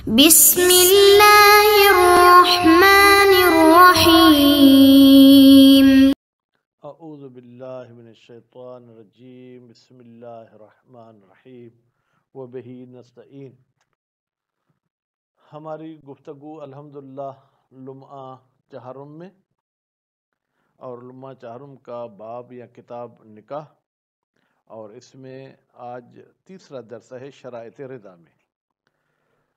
بسم اللہ الرحمن الرحیم۔ اعوذ باللہ من الشیطان الرجیم، بسم اللہ الرحمن الرحیم وبہ نستعین۔ ہماری گفتگو الحمدللہ لمعہ چہارم میں، اور لمعہ چہارم کا باب یا کتاب نکاح، اور اس میں آج تیسرا درس ہے شرائط رضا میں۔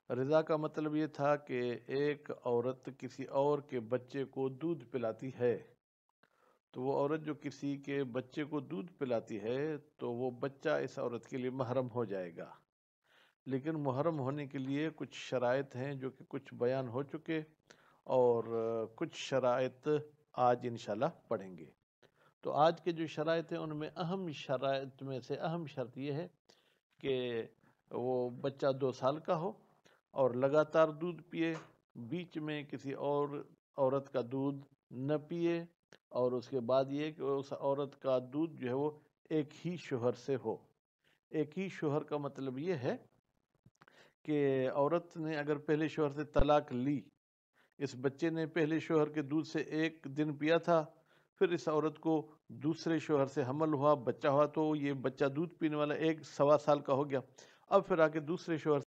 رضا کا مطلب یہ تھا کہ ایک عورت کسی اور کے بچے کو دودھ پلاتی ہے، تو وہ عورت جو کسی کے بچے کو دودھ پلاتی ہے تو وہ بچہ اس عورت کے لیے محرم ہو جائے گا، لیکن محرم ہونے کے لیے کچھ شرائط ہیں جو کہ کچھ بیان ہو چکے، اور کچھ شرائط آج انشاءاللہ پڑھیں گے۔ تو آج کے جو شرائط ہیں ان میں اہم شرائط میں سے اہم شرط یہ ہے کہ وہ بچہ 2 سال کا ہو اور لگاتار دودھ پیے، بیچ میں کسی اور عورت کا دودھ نہ پیے، اور اس کے بعد یہ کہ اس عورت کا دودھ جو ہے وہ ایک ہی شوہر سے ہو۔ ایک ہی شوہر کا مطلب یہ ہے کہ عورت نے اگر پہلے شوہر سے طلاق لی، اس بچے نے پہلے شوہر کے دودھ سے 1 دن پیا تھا، پھر اس عورت کو دوسرے شوہر سے حمل ہوا، بچہ ہوا، تو یہ بچہ دودھ پینے والا 1 سوا سال کا ہو گیا۔ اب پھر آگے دوسرے شوہر سے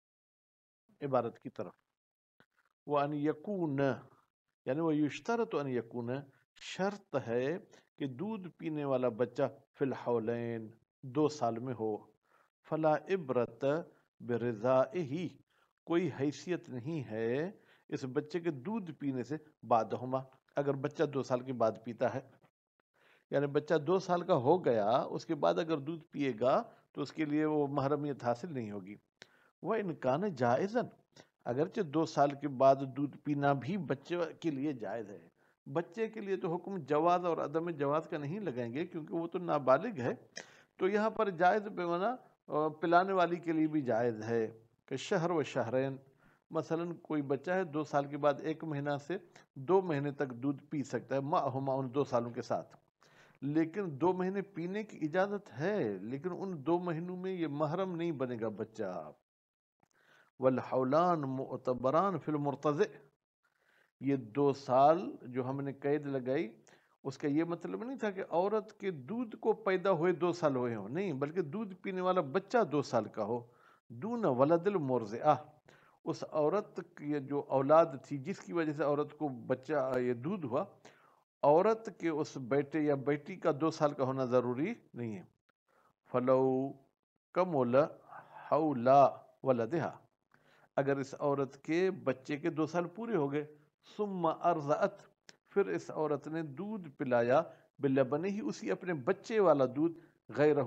عبارت کی طرف، وَأَنْ يَكُونَ، یعنی وہ یشترط ان یکون، شرط ہے کہ دودھ پینے والا بچہ فی الحولین 2 سال میں ہو۔ فلا عبرت برضائہ، کوئی حیثیت نہیں ہے اس بچے کے دودھ پینے سے بعدہما، اگر بچہ 2 سال کے بعد پیتا ہے، یعنی بچہ 2 سال کا ہو گیا، اس کے بعد اگر دودھ پیے گا تو اس کے لیے وہ محرمیت حاصل نہیں ہوگی۔ وَإِنْ كَانَ جَائِزًا، اگرچہ 2 سال کے بعد دودھ پینا بھی بچے کے لیے جائز ہے۔ بچے کے لیے تو حکم جواز اور عدم جواز کا نہیں لگائیں گے کیونکہ وہ تو نابالغ ہے، تو یہاں پر جائز پیمانہ پلانے والی کے لیے بھی جائز ہے کہ شہر و شہرین، مثلا کوئی بچہ ہے 2 سال کے بعد 1 مہینہ سے 2 مہینے تک دودھ پی سکتا ہے، معہما، ان 2 سالوں کے ساتھ، لیکن 2 مہینے پینے کی اجازت ہے، لیکن ان 2 مہینوں میں یہ محرم نہیں بنے گا بچہ۔ والحولان معتبران فی المرتضع، یہ 2 سال جو ہم نے قید لگائی، اس کا یہ مطلب نہیں تھا کہ عورت کے دودھ کو پیدا ہوئے 2 سال ہوئے ہوں، نہیں، بلکہ دودھ پینے والا بچہ 2 سال کا ہو۔ دون ولد المرضعہ، اس عورت کی جو اولاد تھی جس کی وجہ سے عورت کو بچہ یہ دودھ ہوا، عورت کے اس بیٹے یا بیٹی کا 2 سال کا ہونا ضروری نہیں ہے۔ فلو کمل حولا ولدہا، اگر اس عورت کے بچے کے 2 سال پورے ہو گئے، ثم ارضعت، پھر اس عورت نے دودھ پلایا، بلبنہ ہی، اسی اپنے بچے والا دودھ، غیرہ،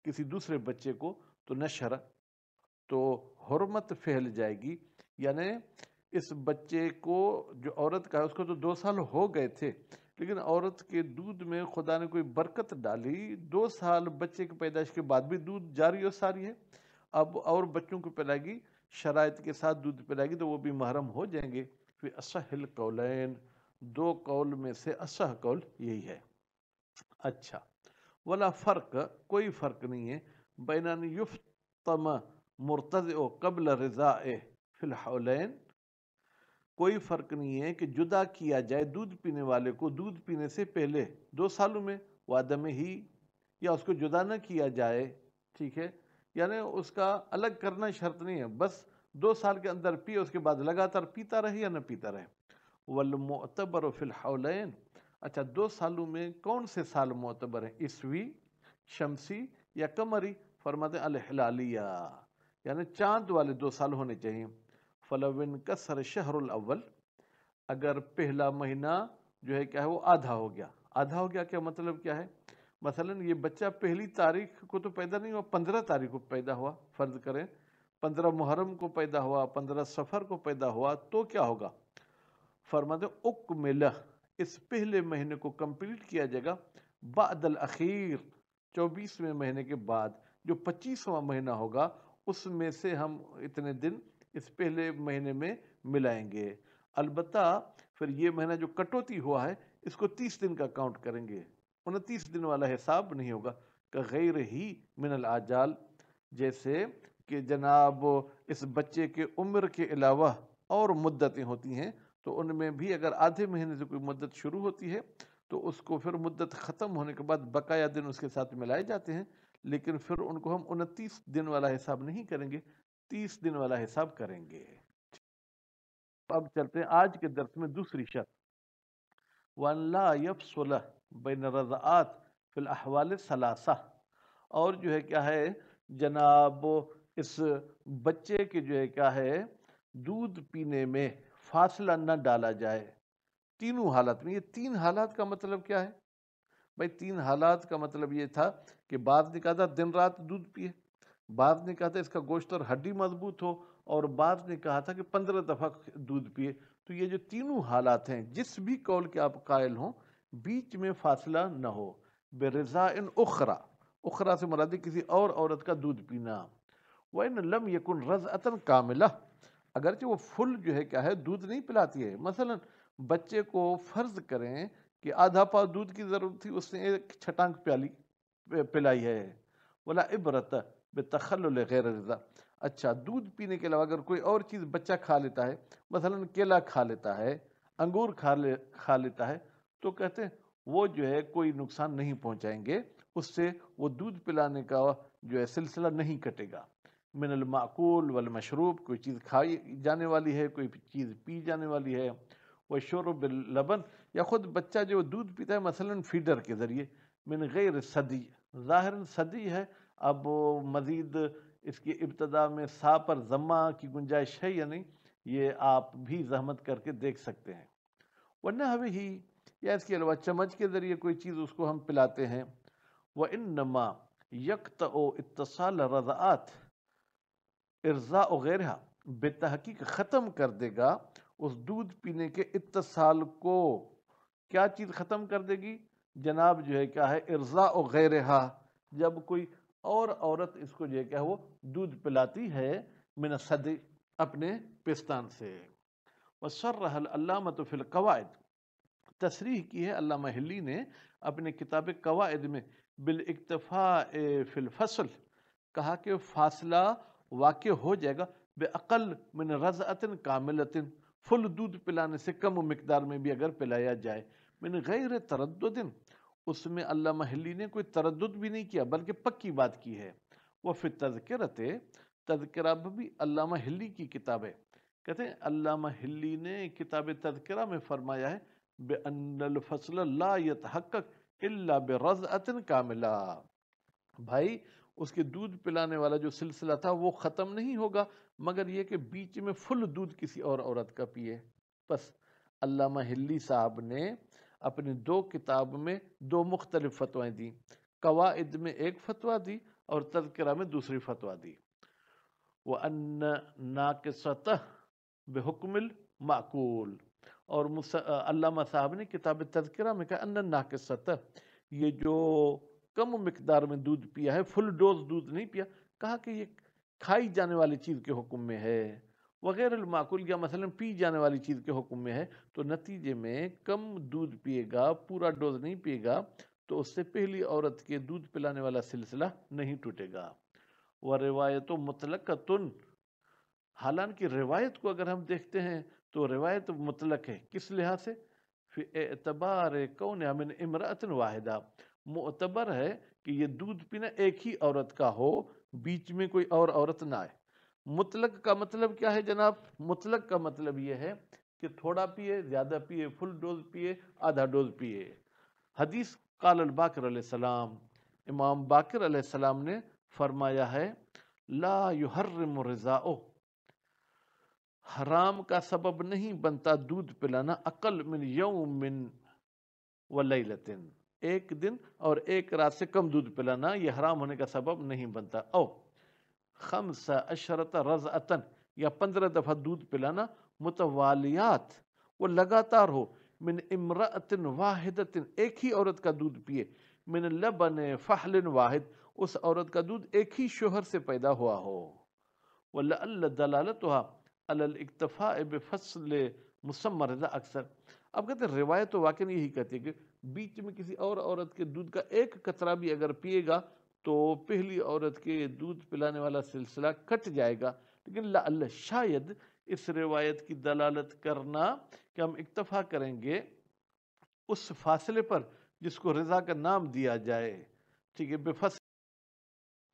کسی دوسرے بچے کو، تو نشر، تو حرمت پھیل جائے گی، یعنی اس بچے کو جو عورت کا ہے اس کو تو 2 سال ہو گئے تھے، لیکن عورت کے دودھ میں خدا نے کوئی برکت ڈالی، 2 سال بچے کی پیدائش کے بعد بھی دودھ جاری و ساری ہے، اب اور بچوں کو پلائے گی، شرائط کے ساتھ دودھ پلائے گی تو وہ بھی محرم ہو جائیں گے۔ فی اصح القولین، 2 قول میں سے اصح قول یہی ہے۔ اچھا، ولا فرق، کوئی فرق نہیں ہے، بین ان یفطم مرتضع قبل رضائہ فی الحولین، کوئی فرق نہیں ہے کہ جدا کیا جائے دودھ پینے والے کو دودھ پینے سے پہلے 2 سالوں میں، وعدم ہی، یا اس کو جدا نہ کیا جائے، ٹھیک ہے، یعنی اس کا الگ کرنا شرط نہیں ہے، بس 2 سال کے اندر پیے، اس کے بعد لگاتار پیتا رہے یا نہ پیتا رہے۔ والمعتبر فی الحولین، اچھا 2 سالوں میں کون سے سال معتبر ہیں، عیسوی، شمسی یا قمری؟ فرماتے ہیں الہلالیہ، یعنی چاند والے 2 سال ہونے چاہیے۔ فلو انکسر شہر الاول، اگر پہلا مہینہ جو ہے کیا ہے وہ آدھا ہو گیا، آدھا ہو گیا کیا مطلب کیا ہے؟ مثلا یہ بچہ پہلی تاریخ کو تو پیدا نہیں ہوا، 15 تاریخ کو پیدا ہوا، فرض کریں 15 محرم کو پیدا ہوا، 15 صفر کو پیدا ہوا، تو کیا ہوگا؟ فرماتے اکمل، اس پہلے مہینے کو کمپلیٹ کیا جائے گا، بعد الاخیر، 24ویں مہینے کے بعد، جو 25واں مہینہ ہوگا اس میں سے ہم اتنے دن اس پہلے مہینے میں ملائیں گے۔ البتہ پھر یہ مہینہ جو کٹوتی ہوا ہے اس کو 30 دن کا کاؤنٹ کریں گے، 29 دن والا حساب نہیں ہوگا۔ کہ غیر ہی من الآجال، جیسے کہ جناب اس بچے کے عمر کے علاوہ اور مدتیں ہوتی ہیں، تو ان میں بھی اگر آدھے مہینے سے کوئی مدت شروع ہوتی ہے تو اس کو پھر مدت ختم ہونے کے بعد بقایا دن اس کے ساتھ ملائے جاتے ہیں، لیکن پھر ان کو ہم 29 دن والا حساب نہیں کریں گے، 30 دن والا حساب کریں گے۔ اب چلتے ہیں آج کے درس میں دوسری شرط، وَأَن لَا يَفْصُلَ بَيْنَ الرَّضَعَاتِ فِي الْأَحْوَالِ الثَّلَاثَةِ، اور جو ہے کیا ہے جناب اس بچے کے جو ہے کیا ہے دودھ پینے میں فاصلہ نہ ڈالا جائے تینوں حالت میں۔ یہ تین حالات کا مطلب کیا ہے بھائی؟ تین حالات کا مطلب یہ تھا کہ بعض نے کہا تھا دن رات دودھ پیے، بعض نے کہا تھا اس کا گوشت اور ہڈی مضبوط ہو، اور بعض نے کہا تھا کہ 15 دفعہ دودھ پیے۔ تو یہ جو تینوں حالات ہیں، جس بھی قول کے آپ قائل ہوں، بیچ میں فاصلہ نہ ہو۔ برضاء اخرى، اخرى سے مراد کسی اور عورت کا دودھ پینا۔ وَإِنْ لَمْ يَكُنْ رَضْعَةً كَامِلَةً، اگرچہ وہ فل جو ہے کیا ہے دودھ نہیں پلاتی ہے، مثلا بچے کو فرض کریں کہ آدھا پاؤ دودھ کی ضرورت تھی، اس نے ایک چھٹانک پلائی ہے۔ ولا عبرت بتخلل غیر رضا، اچھا دودھ پینے کے علاوہ اگر کوئی اور چیز بچہ کھا لیتا ہے، مثلا کیلا کھا لیتا ہے، انگور کھا لیتا ہے، تو کہتے ہیں وہ جو ہے کوئی نقصان نہیں پہنچائیں گے، اس سے وہ دودھ پلانے کا جو ہے سلسلہ نہیں کٹے گا۔ من المعقول والمشروب، کوئی چیز کھائی جانے والی ہے، کوئی چیز پی جانے والی ہے۔ وشرب اللبن، یا خود بچہ جو دودھ پیتا ہے مثلا فیڈر کے ذریعے، من غیر صدی، ظاہر صدی ہے، اب مزید اس کی ابتدا میں سا پر ضمہ کی گنجائش ہے یا نہیں، یہ آپ بھی زحمت کر کے دیکھ سکتے ہیں۔ ورنہ ہمیں ہی، یا اس کے علاوہ چمچ کے ذریعے کوئی چیز اس کو ہم پلاتے ہیں۔ وَإِنَّمَا يَقْطَعُ اِتَّصَالَ رَضَعَاتِ ارضاء غیرہا، بے تحقیق ختم کر دے گا اس دودھ پینے کے اتصال کو۔ کیا چیز ختم کر دے گی جناب؟ جو ہے کیا ہے ارضاء غیرہا، جب کوئی اور عورت اس کو جو ہے کیا وہ دودھ پلاتی ہے، من الصد، اپنے پستان سے۔ وصرح العلامۃ فی القواعد، تصریح کی ہے علامہ ہلی نے اپنے کتاب قواعد میں، بالاکتفاء فی الفصل، کہا کہ فاصلہ واقع ہو جائے گا بے اقل من رضعۃ کاملۃ، فل دودھ پلانے سے کم مقدار میں بھی اگر پلایا جائے، من غیر تردد، اس میں علامہ ہلی نے کوئی تردد بھی نہیں کیا بلکہ پکی بات کی ہے۔ وہ فی تذکرۃ، تذکرہ بھی علامہ ہلی کی کتاب ہے، کہتے ہیں علامہ ہلی نے کتاب تذکرہ میں فرمایا ہے بأن الفصل لا يتحقق الا برضعۃ کاملہ، بھائی اس کے دودھ پلانے والا جو سلسلہ تھا وہ ختم نہیں ہوگا مگر یہ کہ بیچ میں فل دودھ کسی اور عورت کا پیے۔ بس علامہ ہلی صاحب نے اپنی دو کتاب میں دو مختلف فتوائیں دی، قواعد میں ایک فتویٰ دی اور تذکرہ میں دوسری فتویٰ دی۔ وَأَنَّ نَاقِصَتَهْ بِحُکْمِ الْمَعْقُول، اور علامہ صاحب نے کتاب تذکرہ میں کہا ان ناقصتہ، یہ جو کم مقدار میں دودھ پیا ہے، فل ڈوز دودھ نہیں پیا، کہا کہ یہ کھائی جانے والی چیز کے حکم میں ہے، وغیر المعقول، یا مثلا پی جانے والی چیز کے حکم میں ہے، تو نتیجے میں کم دودھ پیے گا، پورا ڈوز نہیں پیے گا، تو اس سے پہلی عورت کے دودھ پلانے والا سلسلہ نہیں ٹوٹے گا۔ وروایت مطلقۃ، حالانکہ روایت کو اگر ہم دیکھتے ہیں تو روایت مطلق ہے، کس لحاظ سے؟ فی اعتبار کونہا من امرأۃ واحدہ، معتبر ہے کہ یہ دودھ پینا ایک ہی عورت کا ہو، بیچ میں کوئی اور عورت نہ آئے۔ مطلق کا مطلب کیا ہے جناب؟ مطلق کا مطلب یہ ہے کہ تھوڑا پیے، زیادہ پیے، فل ڈوز پیے، آدھا ڈوز پیے۔ حدیث قال الباقر علیہ السلام، امام باقر علیہ السلام نے فرمایا ہے، لا یحرم رضاؤ، حرام کا سبب نہیں بنتا دودھ پلانا، اقل من یوم و لیلۃ، ایک دن اور ایک رات سے کم دودھ پلانا یہ حرام ہونے کا سبب نہیں بنتا۔ او 15 رضعۃ، یا 15 دفعہ دودھ پلانا، متوالیات، وہ لگاتار ہو، من امرأۃ واحدۃ، ایک ہی عورت کا دودھ پیے، من لبن فحل واحد، اس عورت کا دودھ ایک ہی شوہر سے پیدا ہوا ہو۔ وَلَعَلَّ دَلَالَتُهَا عَلَى الْاِكْتِفَاءِ بِفَصْلِ مُسَمَّى رضا، اکثر اب کہتے ہیں روایت تو واقعی یہی کہتی ہے کہ بیچ میں کسی اور عورت کے دودھ کا ایک قطرہ بھی اگر پیے گا تو پہلی عورت کے دودھ پلانے والا سلسلہ کٹ جائے گا، لیکن لعل شاید اس روایت کی دلالت کرنا کہ ہم اکتفا کریں گے اس فاصلے پر جس کو رضا کا نام دیا جائے، ٹھیک ہے، بفصل،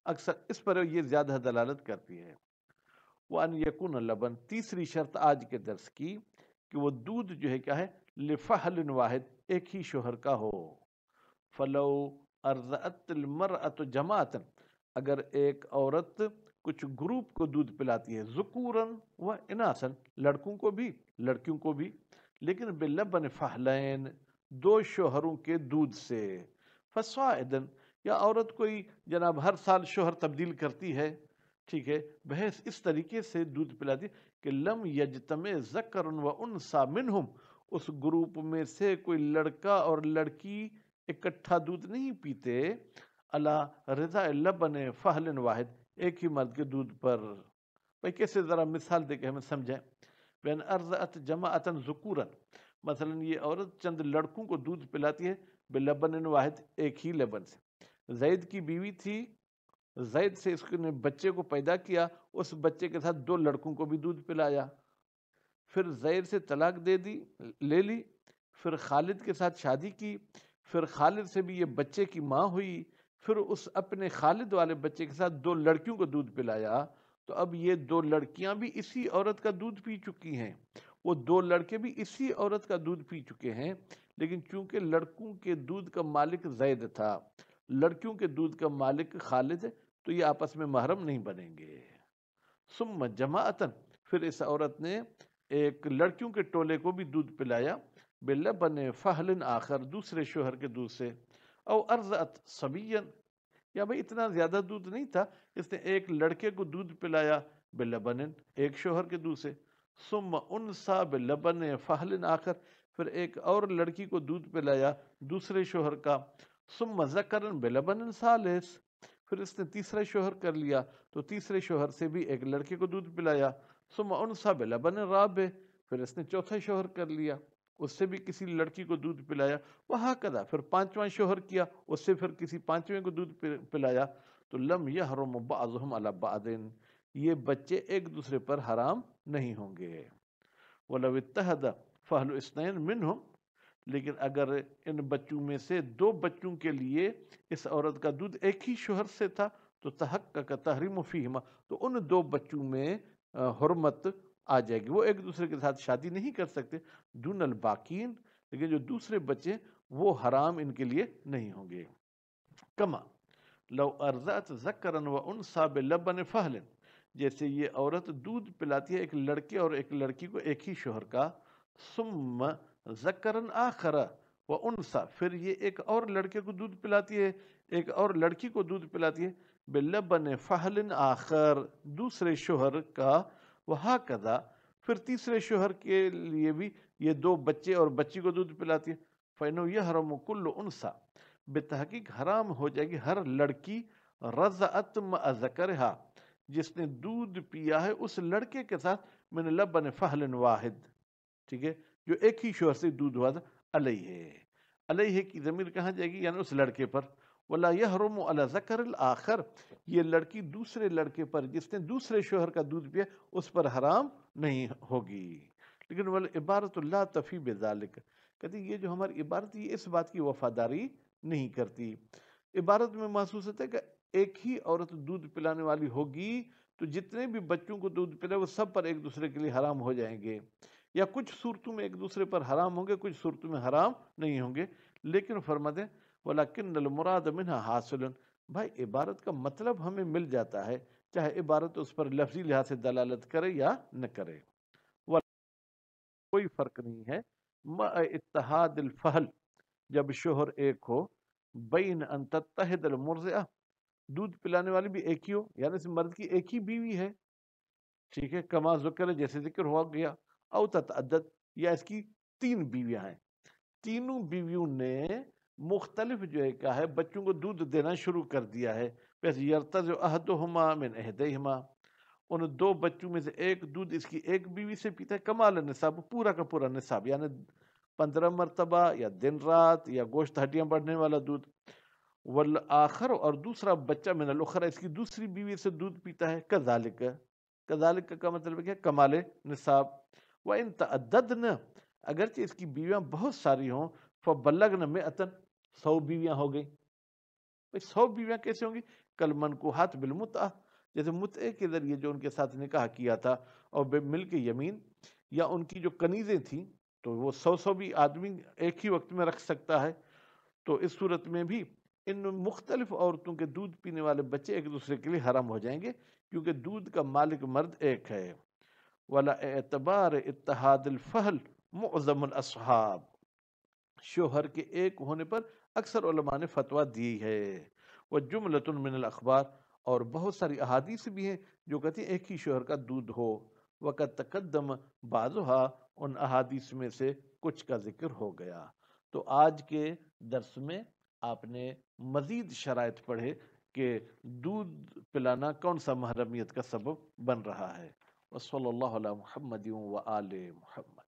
اکثر اس پر یہ زیادہ دلالت کرتی ہے۔ وَأَنْ يَكُونَ اللَّبَن، تیسری شرط آج کے درس کی کہ وہ دودھ جو ہے کیا ہے، لفحل واحد، ایک ہی شوہر کا ہو۔ فلو ارضعت المرأة جماعتا، اگر ایک عورت کچھ گروپ کو دودھ پلاتی ہے، ذکوراً و اناساً، لڑکوں کو بھی لڑکیوں کو بھی، لیکن بلبن فحلین، دو شوہروں کے دودھ سے، فصاعدن، یا عورت کوئی جناب ہر سال شوہر تبدیل کرتی ہے، ٹھیک ہے، بحث اس طریقے سے دودھ پلاتی کہ لم یجتمع ذکر و انثی منہم، اس گروپ میں سے کوئی لڑکا اور لڑکی اکٹھا دودھ نہیں پیتے، اللہ رضا لبن فحل واحد، ایک ہی مرد کے دودھ پر۔ بھائی کیسے، ذرا مثال دے کے ہمیں سمجھیں۔ بین ارضعت جماعتا ذکورا، مثلا یہ عورت چند لڑکوں کو دودھ پلاتی ہے، بلبن واحد، ایک ہی لبن سے۔ زید کی بیوی تھی، زید سے اس نے بچے کو پیدا کیا، اس بچے کے ساتھ دو لڑکوں کو بھی دودھ پلایا، پھر زید سے طلاق دے دی، لے لی، پھر خالد کے ساتھ شادی کی، پھر خالد سے بھی یہ بچے کی ماں ہوئی، پھر اس اپنے خالد والے بچے کے ساتھ دو لڑکیوں کو دودھ پلایا، تو اب یہ دو لڑکیاں بھی اسی عورت کا دودھ پی چکی ہیں، وہ دو لڑکے بھی اسی عورت کا دودھ پی چکے ہیں، لیکن چونکہ لڑکوں کے دودھ کا مالک زید تھا، لڑکیوں کے دودھ کا مالک خالد ہے، تو یہ آپس میں محرم نہیں بنیں گے۔ ثم جماعتن، پھر اس عورت نے ایک لڑکیوں کے ٹولے کو بھی دودھ پلایا، بلبن فحل آخر، دوسرے شوہر کے دودھ سے، او ارضعت صبیا، یا بھئی اتنا زیادہ دودھ نہیں تھا، اس نے ایک لڑکے کو دودھ پلایا، بلبن، ایک شوہر کے دودھ سے، ثم انثى بلبن فحل آخر، پھر ایک اور لڑکی کو دودھ پلایا دوسرے شوہر کا، ثم ذکرا بلبن ثالث، پھر اس نے تیسرا شوہر کر لیا تو تیسرے شوہر سے بھی ایک لڑکے کو دودھ پلایا، ثم انثى بلبن رابع، پھر اس نے چوتھا شوہر کر لیا، اس سے بھی کسی لڑکی کو دودھ پلایا، وہکذا، پھر پانچواں شوہر کیا، اس سے پھر کسی پانچویں کو دودھ پلایا، تو لم یحرم بعضهم علی بعض، یہ بچے ایک دوسرے پر حرام نہیں ہوں گے۔ وَلَوِ اتَّحَدَ فَأَهْلُ اثْنَيْنِ مِنْهُمْ، لیکن اگر ان بچوں میں سے دو بچوں کے لیے اس عورت کا دودھ ایک ہی شوہر سے تھا، تو تحقق تحریم فیہما، تو ان دو بچوں میں حرمت آ جائے گی، وہ ایک دوسرے کے ساتھ شادی نہیں کر سکتے، دون الباقین، لیکن جو دوسرے بچے وہ حرام ان کے لیے نہیں ہوں گے۔ کما لو ارضعت ذکرا و انثى بلبن فحل، جیسے یہ عورت دودھ پلاتی ہے ایک لڑکے اور ایک لڑکی کو ایک ہی شوہر کا، ثم ذکرا آخر و انثى، پھر یہ ایک اور لڑکے کو دودھ پلاتی ہے، ایک اور لڑکی کو دودھ پلاتی ہے، بلبن فحل آخر، دوسرے شوہر کا، وہکذا، پھر تیسرے شوہر کے لیے بھی یہ دو بچے اور بچی کو دودھ پلاتی ہے، فإنه يحرم كل انثى، بتحقیق حرام ہو جائے گی ہر لڑکی، رضعت مع ذکرها، جس نے دودھ پیا ہے اس لڑکے کے ساتھ، من لبن فحل واحد، ٹھیک ہے، جو ایک ہی شوہر سے دودھ ہوا تھا، علیہ، علیہ کی ضمیر کہاں جائے گی، یعنی اس لڑکے پر، ولا یحرم علی ذکر الاخر، یہ لڑکی دوسرے لڑکے پر جس نے دوسرے شوہر کا دودھ پیا اس پر حرام نہیں ہوگی، لیکن والعبارۃ لا تفی بذلک، کہتے ہیں یہ جو ہماری عبارت ہے یہ اس بات کی وفاداری نہیں کرتی، عبارت میں محسوس ہوتا ہے کہ ایک ہی عورت دودھ پلانے والی ہوگی تو جتنے بھی بچوں کو دودھ پلائے وہ سب پر ایک دوسرے کے لیے حرام ہو جائیں گے، یا کچھ صورتوں میں ایک دوسرے پر حرام ہوں گے، کچھ صورتوں میں حرام نہیں ہوں گے، لیکن فرماتے ہیں وَلَكِنَّ الْمُرَادَ مِنْهَا حَاصِلٌ، بھائی عبارت کا مطلب ہمیں مل جاتا ہے، چاہے عبارت اس پر لفظی لحاظ سے دلالت کرے یا نہ کرے، کوئی فرق نہیں ہے، مع اتحاد الفحل، جب شوہر ایک ہو، بین ان تتحد المرضعہ، دودھ پلانے والی بھی ایک ہی ہو، یعنی اس مرد کی ایک ہی بیوی ہے، ٹھیک ہے، کما ذکر، جیسے ذکر ہوا گیا، او تتعدد، یا اس کی تین بیویاں ہیں، تینوں بیویوں نے مختلف جو ہے کیا ہے بچوں کو دودھ دینا شروع کر دیا ہے، بس یرتضع احدہما من احدیہما، ان دو بچوں میں سے ایک دودھ اس کی ایک بیوی سے پیتا ہے، کمال نصاب، پورا کا پورا نصاب، یعنی 15 مرتبہ یا دن رات یا گوشت ہڈیاں بڑھنے والا دودھ، والآخر اور دوسرا بچہ من الاخرى اس کی دوسری بیوی سے دودھ پیتا ہے، کذالک، کذالک کا مطلب ہے کمال نصاب، وان تعددن اگرچہ اس کی بیویاں بہت ساری ہوں، فبلغن مئتن 100 بیویاں ہو گئی، 100 بیویاں کیسے ہوں گی؟ کالمنکوحات بالمتعہ جیسے متعے کے ذریعے جو ان کے ساتھ نکاح کیا تھا، اور بے ملک یمین یا ان کی جو کنیزیں تھیں، تو وہ 100 بھی آدمی ایک ہی وقت میں رکھ سکتا ہے۔ تو اس صورت میں بھی ان مختلف عورتوں کے دودھ پینے والے بچے ایک دوسرے کے لیے حرام ہو جائیں گے، کیونکہ دودھ کا مالک مرد ایک ہے۔ ولا اعتبار اتحاد الفحل معظم الاصحاب، شوہر کے ایک ہونے پر اکثر علماء نے فتویٰ دی ہے۔ وجملۃ من الاخبار اور بہت ساری احادیث بھی ہیں جو کہتی ہیں ایک ہی شوہر کا دودھ ہو۔ وقد تقدم بعضها ان احادیث میں سے کچھ کا ذکر ہو گیا۔ تو آج کے درس میں آپ نے مزید شرائط پڑھے کہ دودھ پلانا کون سا محرمیت کا سبب بن رہا ہے۔ وصلی اللہ علی محمد و آل محمد۔